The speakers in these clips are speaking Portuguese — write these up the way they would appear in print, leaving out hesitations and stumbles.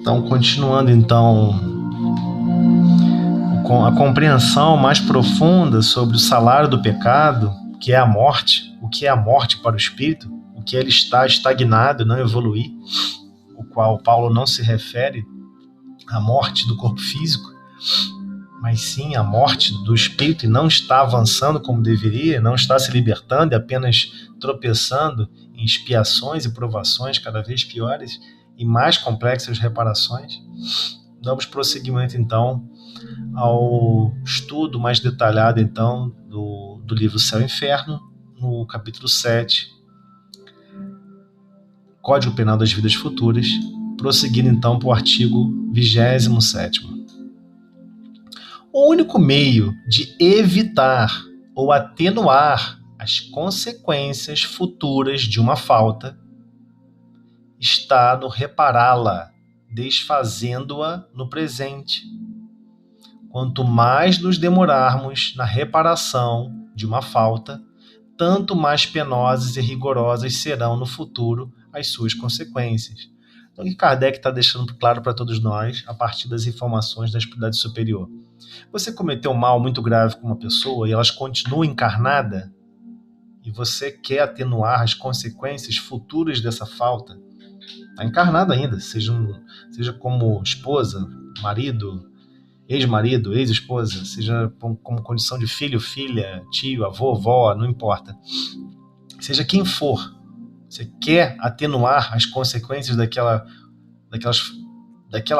Então, continuando então com a compreensão mais profunda sobre o salário do pecado, que é a morte, o que é a morte para o espírito, o que ele está estagnado, não evoluir, o qual Paulo não se refere à morte do corpo físico, mas sim à morte do espírito, e não está avançando como deveria, não está se libertando, e apenas tropeçando em expiações e provações cada vez piores e mais complexas reparações. Damos prosseguimento então ao estudo mais detalhado então do livro Céu e Inferno, no capítulo 7, Código Penal das Vidas Futuras, prosseguindo então para o artigo 27º. O único meio de evitar ou atenuar as consequências futuras de uma falta está no repará-la, desfazendo-a no presente. Quanto mais nos demorarmos na reparação de uma falta, tanto mais penosas e rigorosas serão no futuro as suas consequências. Então, o que Kardec está deixando claro para todos nós, a partir das informações da espiritualidade superior. Você cometeu um mal muito grave com uma pessoa e ela continua encarnada, e você quer atenuar as consequências futuras dessa falta, está encarnada ainda, seja como esposa, marido, ex-marido, ex-esposa, seja como condição de filho, filha, tio, avô, avó, não importa. Seja quem for, você quer atenuar as consequências daquela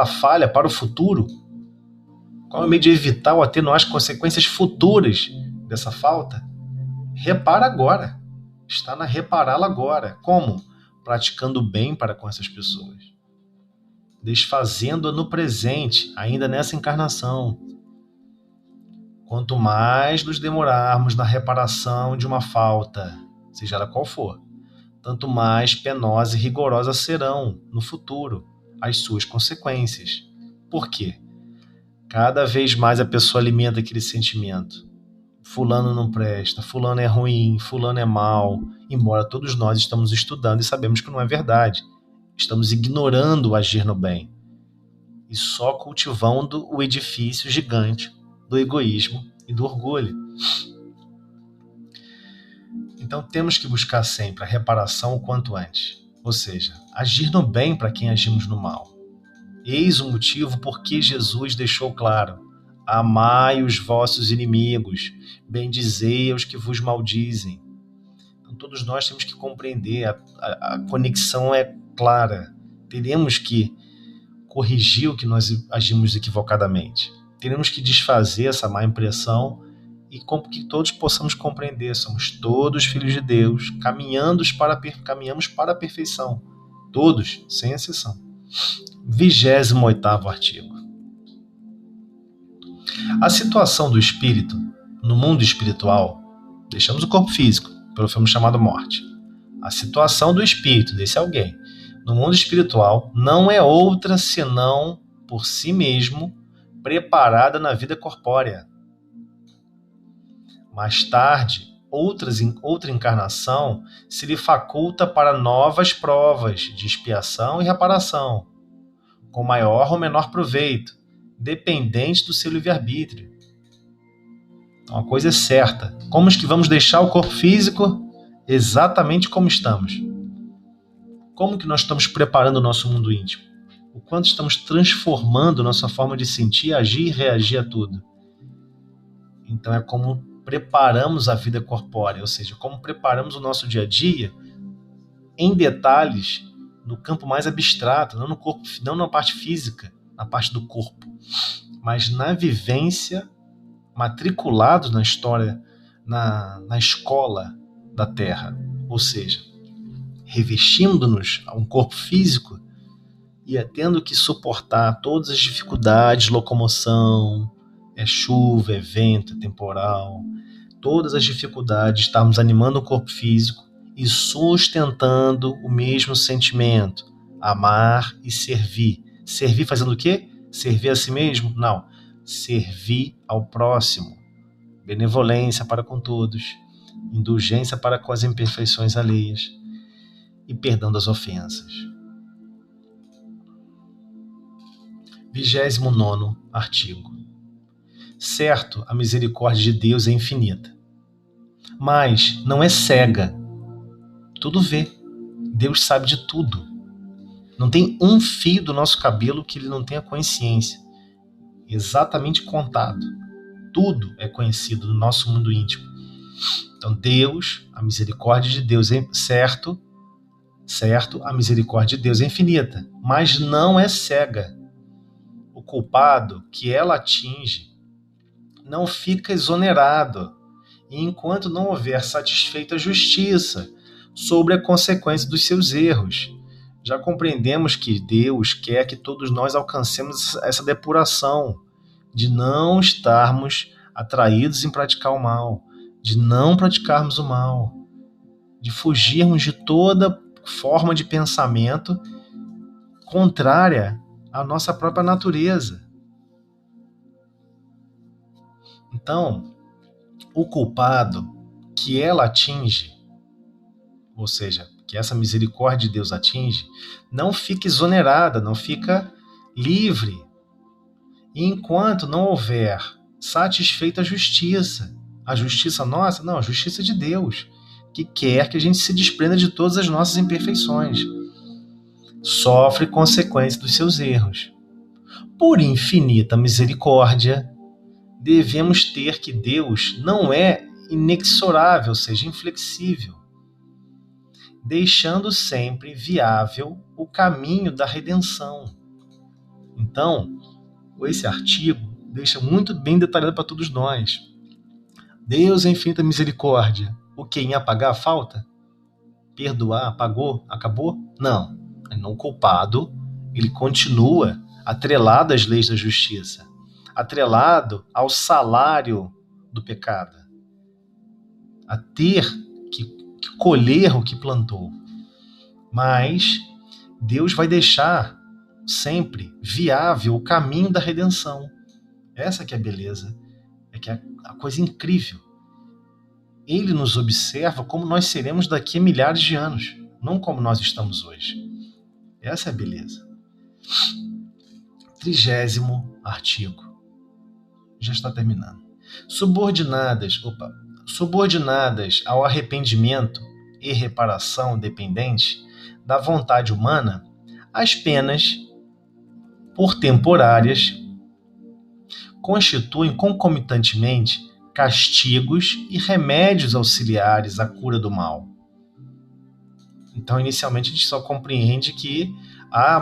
falha para o futuro? Qual é o meio de evitar ou atenuar as consequências futuras dessa falta? Repara agora. Está na repará-la agora. Como? Praticando o bem para com essas pessoas. Desfazendo-a no presente, ainda nessa encarnação. Quanto mais nos demorarmos na reparação de uma falta, seja ela qual for, tanto mais penosas e rigorosas serão, no futuro, as suas consequências. Por quê? Cada vez mais a pessoa alimenta aquele sentimento. Fulano não presta, fulano é ruim, fulano é mau, embora todos nós estamos estudando e sabemos que não é verdade. Estamos ignorando o agir no bem e só cultivando o edifício gigante do egoísmo e do orgulho. Então temos que buscar sempre a reparação o quanto antes, ou seja, agir no bem para quem agimos no mal. Eis o motivo por que Jesus deixou claro: amai os vossos inimigos, bendizei aos que vos maldizem. Então todos nós temos que compreender, a conexão é clara. Teremos que corrigir o que nós agimos equivocadamente. Teremos que desfazer essa má impressão e que todos possamos compreender, somos todos filhos de Deus, caminhamos para a perfeição. Todos, sem exceção. 28º artigo. A situação do espírito no mundo espiritual, deixamos o corpo físico, pelo filme chamado Morte. A situação do espírito, desse alguém, no mundo espiritual não é outra senão, por si mesmo, preparada na vida corpórea. Mais tarde, outra encarnação se lhe faculta para novas provas de expiação e reparação, com maior ou menor proveito, dependente do seu livre-arbítrio. Então, a coisa é certa. Como que vamos deixar o corpo físico exatamente como estamos? Como que nós estamos preparando o nosso mundo íntimo? O quanto estamos transformando nossa forma de sentir, agir e reagir a tudo? Então é como preparamos a vida corpórea, ou seja, como preparamos o nosso dia a dia em detalhes no campo mais abstrato, não no corpo, não na parte física, na parte do corpo, mas na vivência, matriculados na história, na escola da Terra, ou seja, revestindo-nos a um corpo físico e tendo que suportar todas as dificuldades, locomoção, chuva, vento, temporal, todas as dificuldades, estarmos animando o corpo físico e sustentando o mesmo sentimento, amar e servir. Servir fazendo o quê? Servir a si mesmo? Não. Servir ao próximo. Benevolência para com todos, indulgência para com as imperfeições alheias e perdão das ofensas. 29º artigo. Certo, a misericórdia de Deus é infinita, mas não é cega. Tudo vê. Deus sabe de tudo. Não tem um fio do nosso cabelo que ele não tenha consciência. Exatamente contado. Tudo é conhecido no nosso mundo íntimo. Então Deus, a misericórdia de Deus é certo, a misericórdia de Deus é infinita, mas não é cega. O culpado que ela atinge não fica exonerado, e enquanto não houver satisfeita a justiça sobre a consequência dos seus erros. Já compreendemos que Deus quer que todos nós alcancemos essa depuração, de não estarmos atraídos em praticar o mal, de não praticarmos o mal, de fugirmos de toda forma de pensamento contrária à nossa própria natureza. Então, o culpado que ela atinge, ou seja, que essa misericórdia de Deus atinge, não fica exonerada, não fica livre, e enquanto não houver satisfeita a justiça nossa, não, a justiça de Deus, que quer que a gente se desprenda de todas as nossas imperfeições, sofre consequências dos seus erros. Por infinita misericórdia, devemos ter que Deus não é inexorável, ou seja, inflexível, deixando sempre viável o caminho da redenção. Então, esse artigo deixa muito bem detalhado para todos nós. Deus é infinita misericórdia. O que? Em apagar a falta? Perdoar? Apagou? Acabou? Não. O culpado, ele continua atrelado às leis da justiça, atrelado ao salário do pecado, a ter que colher o que plantou. Mas Deus vai deixar sempre viável o caminho da redenção. Essa que é a beleza, é que é a coisa incrível. Ele nos observa como nós seremos daqui a milhares de anos, não como nós estamos hoje. Essa é a beleza. 30º artigo. Já está terminando. Subordinadas ao arrependimento e reparação dependente da vontade humana, as penas, por temporárias, constituem concomitantemente castigos e remédios auxiliares à cura do mal. Então, inicialmente, a gente só compreende que,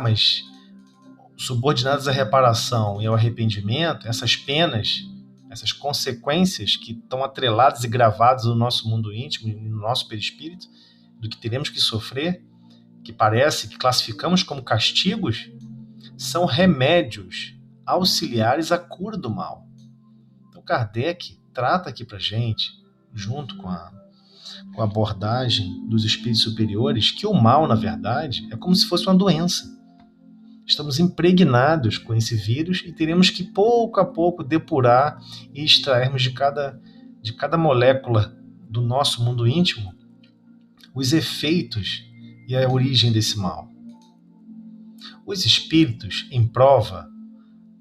mas subordinadas à reparação e ao arrependimento, essas penas, essas consequências que estão atreladas e gravadas no nosso mundo íntimo e no nosso perispírito, do que teremos que sofrer, que parece que classificamos como castigos, são remédios auxiliares à cura do mal. Então, Kardec trata aqui para a gente, junto com a abordagem dos espíritos superiores, que o mal, na verdade, é como se fosse uma doença. Estamos impregnados com esse vírus e teremos que, pouco a pouco, depurar e extrairmos de cada molécula do nosso mundo íntimo os efeitos e a origem desse mal. Os espíritos, em prova,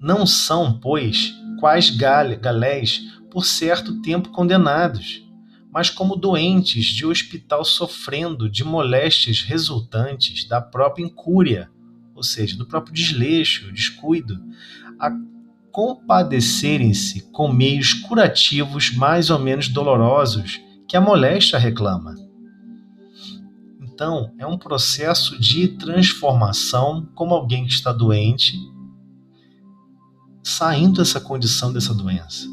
não são, pois, quais galés por certo tempo condenados, mas como doentes de hospital sofrendo de moléstias resultantes da própria incúria, ou seja, do próprio desleixo, descuido, a compadecerem-se com meios curativos mais ou menos dolorosos que a moléstia reclama. Então, é um processo de transformação, como alguém que está doente, saindo dessa condição dessa doença,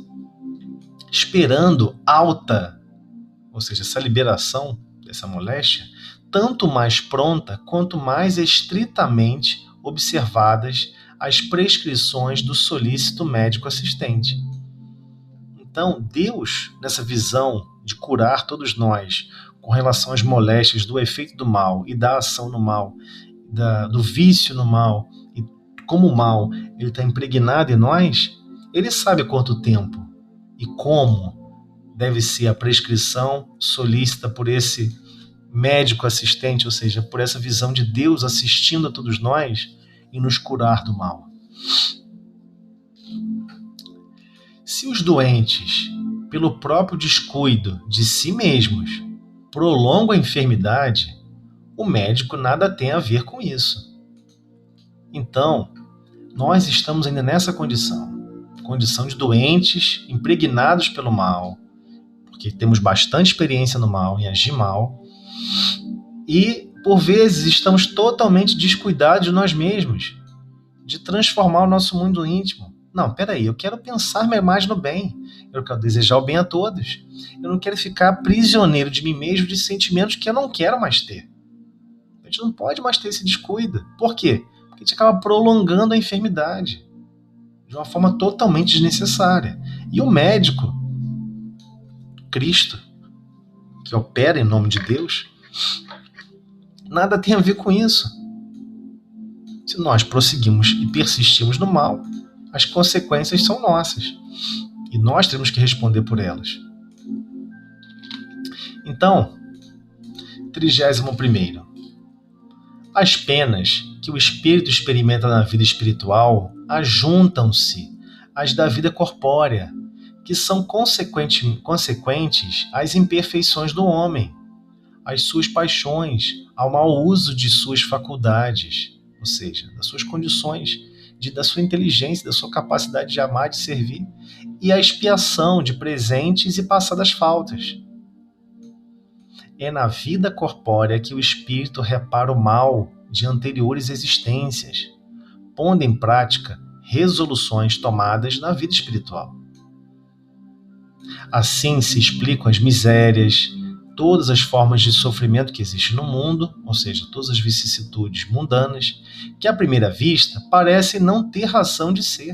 esperando alta, ou seja, essa liberação dessa moléstia, tanto mais pronta quanto mais estritamente observadas as prescrições do solícito médico assistente. Então, Deus, nessa visão de curar todos nós com relação às moléstias do efeito do mal e da ação no mal, do vício no mal, e como o mal ele está impregnado em nós, ele sabe quanto tempo e como deve ser a prescrição solícita por esse médico assistente, ou seja, por essa visão de Deus assistindo a todos nós e nos curar do mal. Se os doentes, pelo próprio descuido de si mesmos, prolongam a enfermidade, o médico nada tem a ver com isso. Então, nós estamos ainda nessa condição de doentes, impregnados pelo mal, porque temos bastante experiência no mal, em agir mal, e, por vezes, estamos totalmente descuidados de nós mesmos, de transformar o nosso mundo íntimo. Não, peraí, eu quero pensar mais no bem, eu quero desejar o bem a todos, eu não quero ficar prisioneiro de mim mesmo, de sentimentos que eu não quero mais ter. A gente não pode mais ter esse descuido. Por quê? Porque a gente acaba prolongando a enfermidade de uma forma totalmente desnecessária. E o médico, Cristo, que opera em nome de Deus, nada tem a ver com isso. Se nós prosseguimos e persistimos no mal, as consequências são nossas. E nós temos que responder por elas. Então, 31º. As penas que o espírito experimenta na vida espiritual ajuntam-se às da vida corpórea, que são consequentes às imperfeições do homem, às suas paixões, ao mau uso de suas faculdades, ou seja, das suas condições, da sua inteligência, da sua capacidade de amar, de servir, e à expiação de presentes e passadas faltas. É na vida corpórea que o espírito repara o mal de anteriores existências, pondo em prática resoluções tomadas na vida espiritual. Assim se explicam as misérias, todas as formas de sofrimento que existem no mundo, ou seja, todas as vicissitudes mundanas, que à primeira vista parecem não ter razão de ser.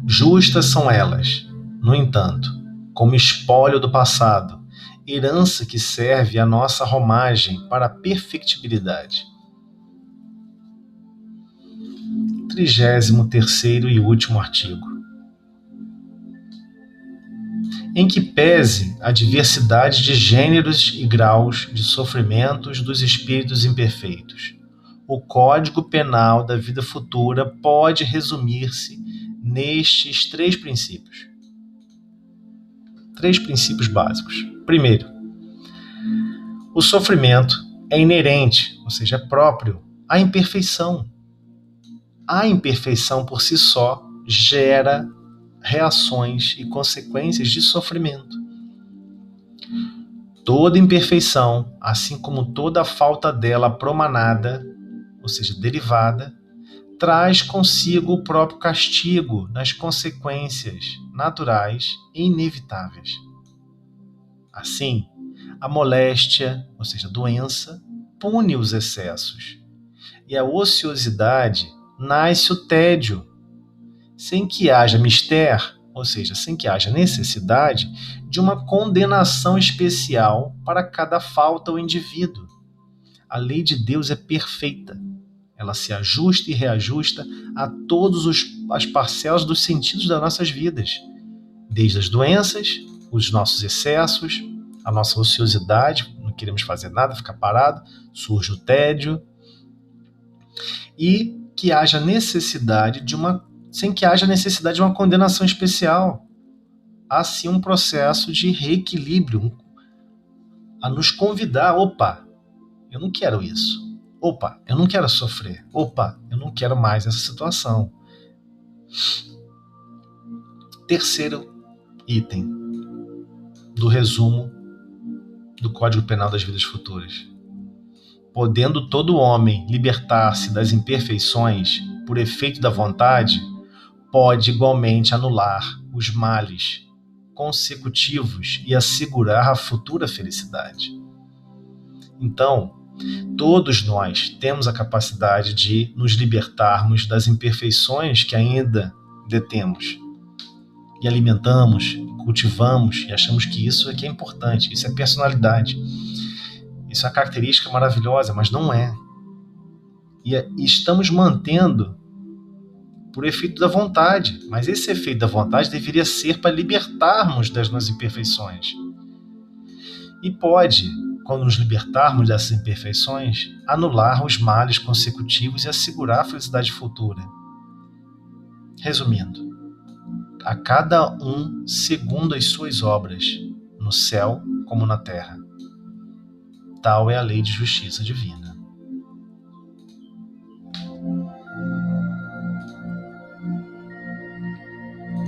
Justas são elas, no entanto, como espólio do passado, herança que serve à nossa romagem para a perfectibilidade. 33º e último artigo. Em que pese a diversidade de gêneros e graus de sofrimentos dos espíritos imperfeitos, o Código Penal da vida futura pode resumir-se nestes 3 princípios. 3 princípios básicos. Primeiro, o sofrimento é inerente, ou seja, é próprio à imperfeição. A imperfeição por si só gera reações e consequências de sofrimento. Toda imperfeição, assim como toda falta dela promanada, ou seja, derivada, traz consigo o próprio castigo nas consequências naturais e inevitáveis. Assim, a moléstia, ou seja, a doença, pune os excessos, e a ociosidade nasce o tédio, sem que haja mister, ou seja, sem que haja necessidade de uma condenação especial para cada falta ao indivíduo. A lei de Deus é perfeita. Ela se ajusta e reajusta a todas as parcelas dos sentidos das nossas vidas, desde as doenças, os nossos excessos, a nossa ociosidade, não queremos fazer nada, ficar parado, surge o tédio, e que haja necessidade sem que haja necessidade de uma condenação especial. Há sim um processo de reequilíbrio, a nos convidar, opa, eu não quero isso. Opa, eu não quero sofrer. Opa, eu não quero mais essa situação. Terceiro item do resumo do Código Penal das Vidas Futuras. Podendo todo homem libertar-se das imperfeições por efeito da vontade, pode igualmente anular os males consecutivos e assegurar a futura felicidade. Então, todos nós temos a capacidade de nos libertarmos das imperfeições que ainda detemos e alimentamos, cultivamos e achamos que isso é que é importante, isso é personalidade, isso é uma característica maravilhosa, mas não é. E estamos mantendo por efeito da vontade, mas esse efeito da vontade deveria ser para libertarmos das nossas imperfeições. E pode, quando nos libertarmos dessas imperfeições, anular os males consecutivos e assegurar a felicidade futura. Resumindo, a cada um segundo as suas obras, no céu como na terra. Tal é a lei de justiça divina.